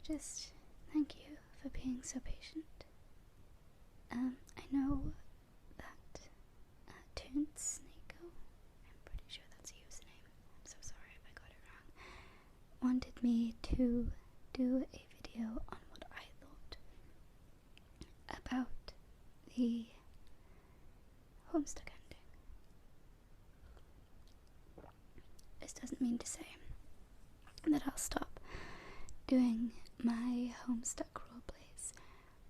just thank you for being so patient. I know that Toonsnako, I'm pretty sure that's a username, I'm so sorry if I got it wrong, wanted me to do a video on what I thought about the homestuck ending. This doesn't mean to say that I'll stop doing my homestuck roleplays,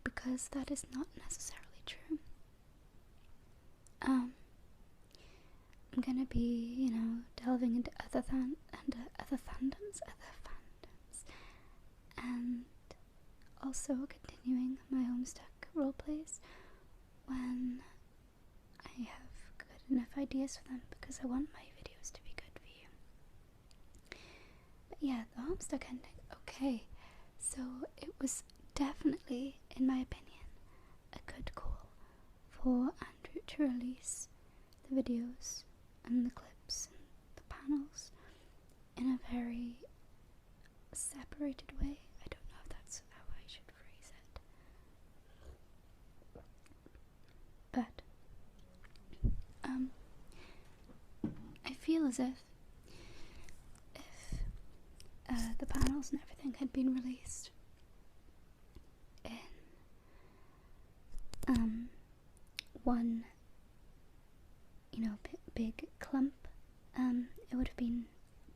because that is not necessarily true. I'm gonna be, delving into other fandoms, and also continuing my homestuck roleplays when I have good enough ideas for them, because I want my videos to be good for you. But yeah, the homestuck ending. Okay, so it was definitely, in my opinion, a good call for Andrew to release the videos and the clips and the panels in a very separated way. I don't know if that's how I should phrase it. But I feel as if the panels and everything had been released in one big clump, it would have been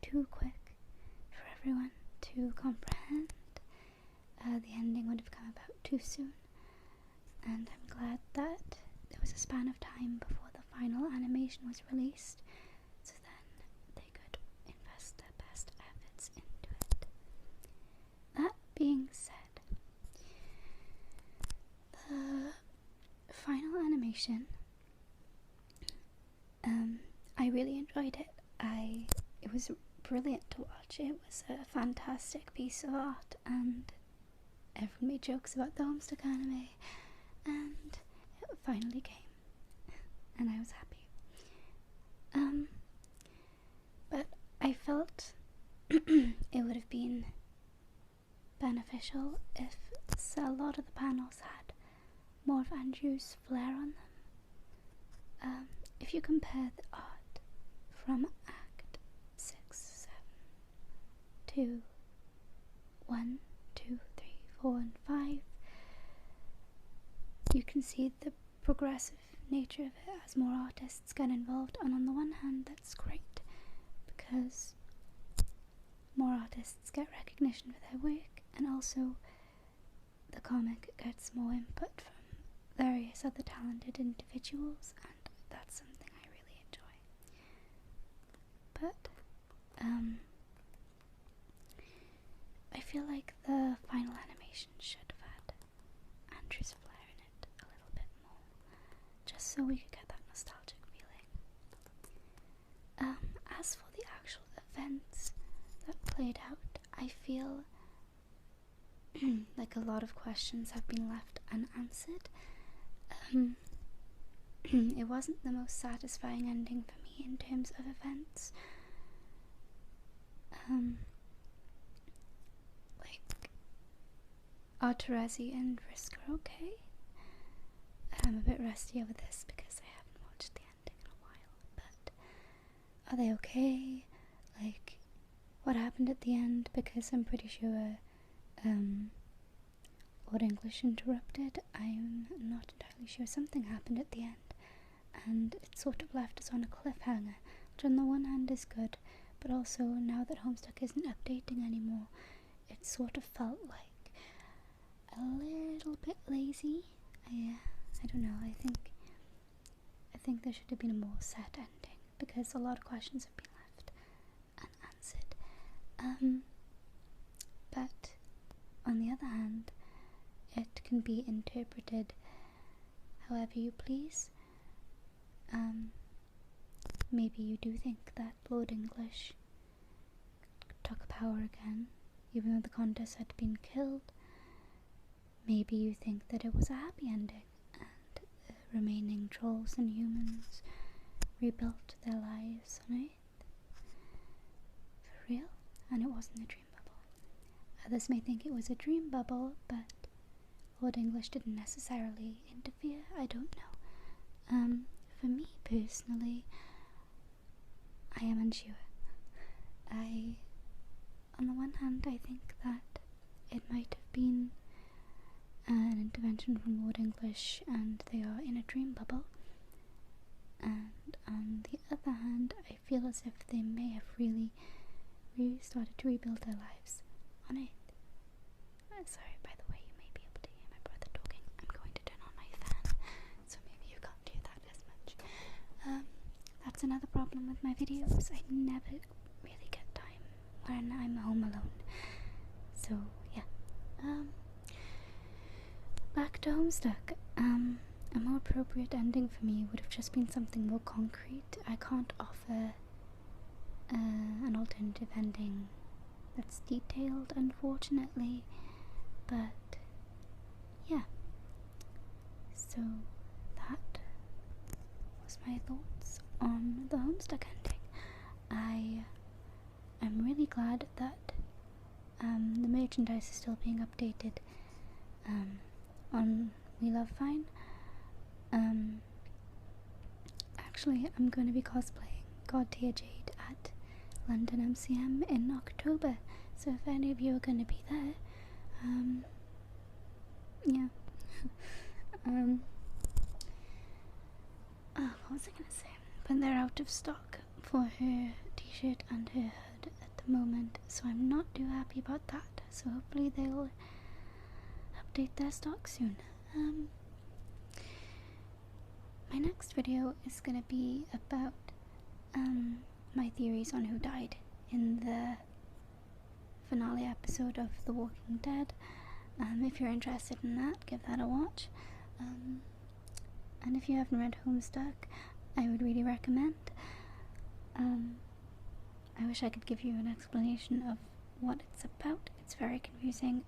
too quick for everyone to comprehend. The ending would have come about too soon, and I'm glad that there was a span of time before the final animation was released, so then they could invest their best efforts into it. That being said, the final animation, I really enjoyed it. It was brilliant to watch. It was a fantastic piece of art, and everyone made jokes about the homestuck anime, and it finally came, and I was happy. But I felt it would have been beneficial if a lot of the panels had more of Andrew's flair on them. If you compare the art from Act 6, 7 to 1, 2, 3, 4 and 5, you can see the progressive nature of it as more artists get involved, and on the one hand that's great because more artists get recognition for their work, and also the comic gets more input from various other talented individuals, and that's something I really enjoy. But I feel like the final animation should have had Andrew's flair in it a little bit more, just so we could get that nostalgic feeling. As for the actual events that played out, I feel like a lot of questions have been left unanswered. It wasn't the most satisfying ending for me in terms of events. Are Terezi and Risk okay? I'm a bit rusty over this because I haven't watched the ending in a while, but are they okay? Like, what happened at the end? Because I'm pretty sure Lord English interrupted. I'm not entirely sure. Something happened at the end, and it sort of left us on a cliffhanger, which on the one hand is good, but also now that Homestuck isn't updating anymore, it sort of felt like a little bit lazy. I don't know. I think there should have been a more set ending, because a lot of questions have been left unanswered. But on the other hand, it can be interpreted however you please. Maybe you do think that Lord English took power again, even though the Countess had been killed. Maybe you think that it was a happy ending, and the remaining trolls and humans rebuilt their lives on Earth for real, and it wasn't a dream bubble. Others may think it was a dream bubble, but Old English didn't necessarily interfere. I don't know. For me personally, I am unsure. On the one hand, I think that it might have been an intervention from Old English and they are in a dream bubble. And on the other hand, I feel as if they may have really started to rebuild their lives on Earth. Sorry, by the way, you may be able to hear my brother talking. I'm going to turn on my fan, so maybe you can't hear that as much. That's another problem with my videos. I never really get time when I'm home alone. So, yeah. Back to Homestuck. A more appropriate ending for me would have just been something more concrete. I can't offer an alternative ending that's detailed, unfortunately, but yeah. So that was my thoughts on the Homestuck ending. I'm really glad that the merchandise is still being updated on We Love Fine. Actually, I'm going to be cosplaying God Tier Jade at London MCM in October, so if any of you are going to be there, yeah. What was I going to say? But they're out of stock for her t-shirt and her hood at the moment, so I'm not too happy about that, so hopefully they'll update their stock soon. My next video is going to be about my theories on who died in the finale episode of The Walking Dead. If you're interested in that, give that a watch. And if you haven't read Homestuck, I would really recommend. I wish I could give you an explanation of what it's about. It's very confusing.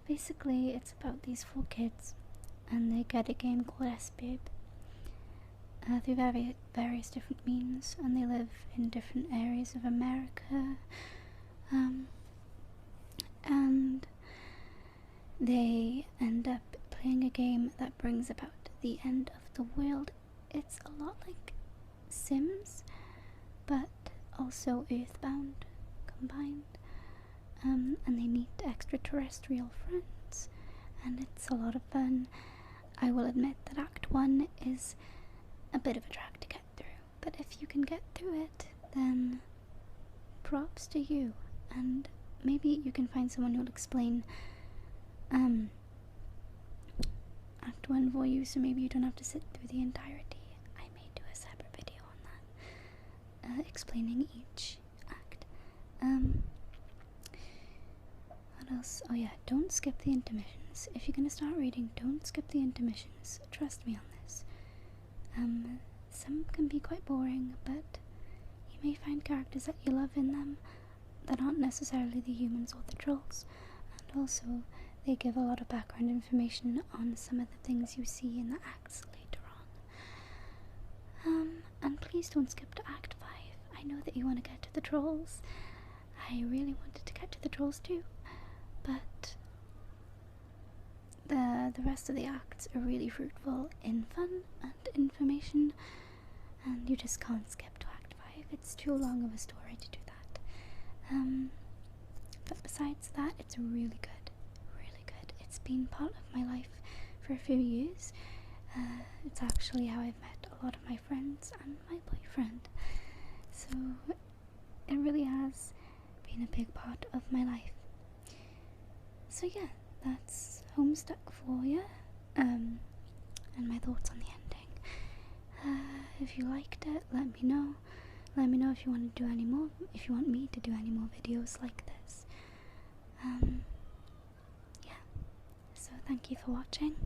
Basically, it's about these 4 kids, and they get a game called S-Babe through various different means, and they live in different areas of America, and they end up playing a game that brings about the end of the world. It's a lot like Sims, but also Earthbound combined, and they meet extraterrestrial friends, and it's a lot of fun. I will admit that Act 1 is a bit of a drag to get through, but if you can get through it, then props to you, and maybe you can find someone who'll explain Act 1 for you, so maybe you don't have to sit through the entirety. I may do a separate video on that, explaining each act. What else? Oh yeah, don't skip the intermissions. If you're gonna start reading, don't skip the intermissions. Trust me on this. Some can be quite boring, but you may find characters that you love in them that aren't necessarily the humans or the trolls. And also, they give a lot of background information on some of the things you see in the acts later on. And please don't skip to Act 5. I know that you want to get to the trolls. I really wanted to get to the trolls too, but the rest of the acts are really fruitful in fun and information, and you just can't skip to Act 5. It's too long of a story to do that. But besides that, it's really good, really good. It's been part of my life for a few years. It's actually how I've met a lot of my friends and my boyfriend, so it really has been a big part of my life. So yeah, that's Homestuck for you, and my thoughts on the ending. If you liked it, let me know. Let me know if you want to do any more, if you want me to do any more videos like this. Yeah, so thank you for watching,